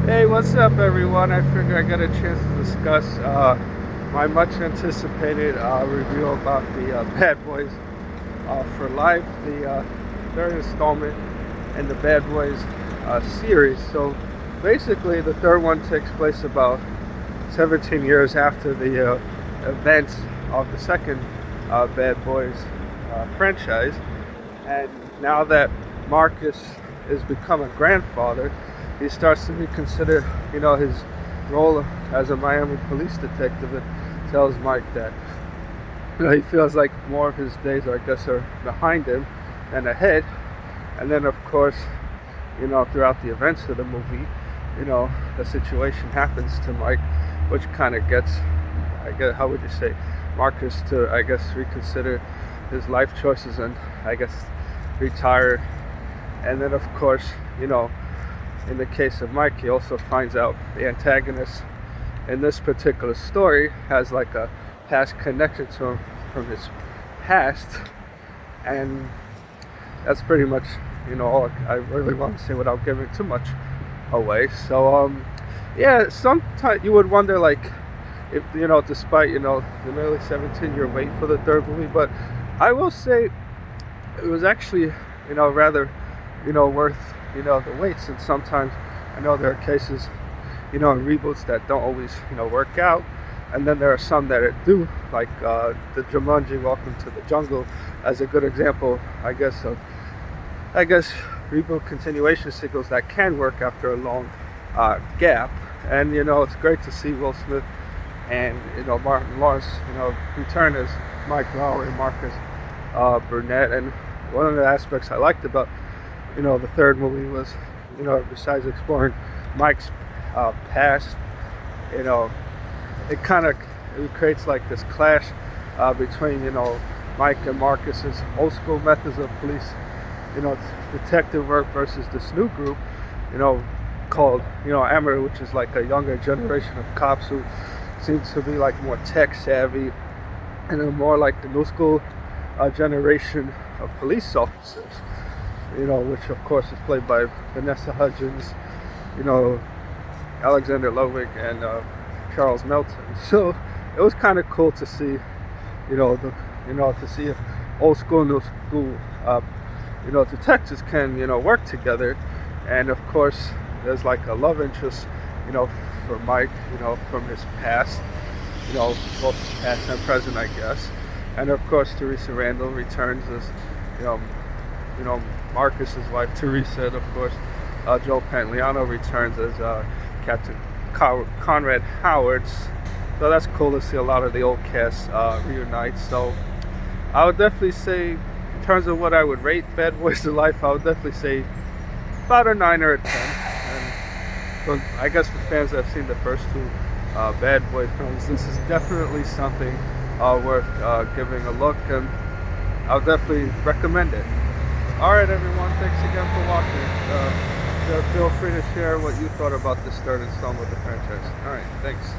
Hey, what's up, everyone? I figure I got a chance to discuss my much anticipated review about the Bad Boys for Life, the third installment in the Bad Boys series. So basically, the third one takes place about 17 years after the events of the second Bad Boys franchise. And now that Marcus is become a grandfather, he starts to reconsider, his role as a Miami police detective, and tells Mike that he feels like more of his days, are behind him than ahead. And then, of course, throughout the events of the movie, the situation happens to Mike, which kind of gets, I guess, how would you say, Marcus to, I guess, reconsider his life choices and, I guess, retire. And then, of course, in the case of Mike, he also finds out the antagonist in this particular story has like a past connection to him from his past. And that's pretty much, all I really want to say without giving too much away. So, yeah, sometimes you would wonder, like, if, despite, the nearly 17-year wait for the third movie, but I will say it was actually, rather, worth, the wait, since sometimes I know there are cases, in reboots that don't always, work out. And then there are some that it do, like the Jumanji Welcome to the Jungle, as a good example, I guess, of, reboot continuation sequels that can work after a long gap. And, it's great to see Will Smith and, Martin Lawrence, return as Mike Lowry and Marcus Burnett. And one of the aspects I liked about, the third movie was, besides exploring Mike's past, you know, it creates like this clash between, Mike and Marcus's old school methods of police, detective work versus this new group, called, Amateur, which is like a younger generation of cops who seems to be like more tech savvy, and then more like the new school generation of police officers, which of course is played by Vanessa Hudgens, Alexander Ludwig, and Charles Melton. So it was kind of cool to see, to see if old school, new school, detectives can, work together. And of course, there's like a love interest, for Mike, from his past, both past and present, I guess. And of course, Teresa Randall returns as, Marcus's wife, Teresa, and of course, Joe Pantoliano returns as Captain Conrad Howard. So that's cool to see a lot of the old cast reunite. So I would definitely say, in terms of what I would rate Bad Boys to Life, I would definitely say about a 9 or a 10. And so I guess for fans that have seen the first two Bad Boy films, this is definitely something worth giving a look, and I'll definitely recommend it. Alright, everyone, thanks again for watching. Feel free to share what you thought about this third installment of the franchise. Alright, thanks.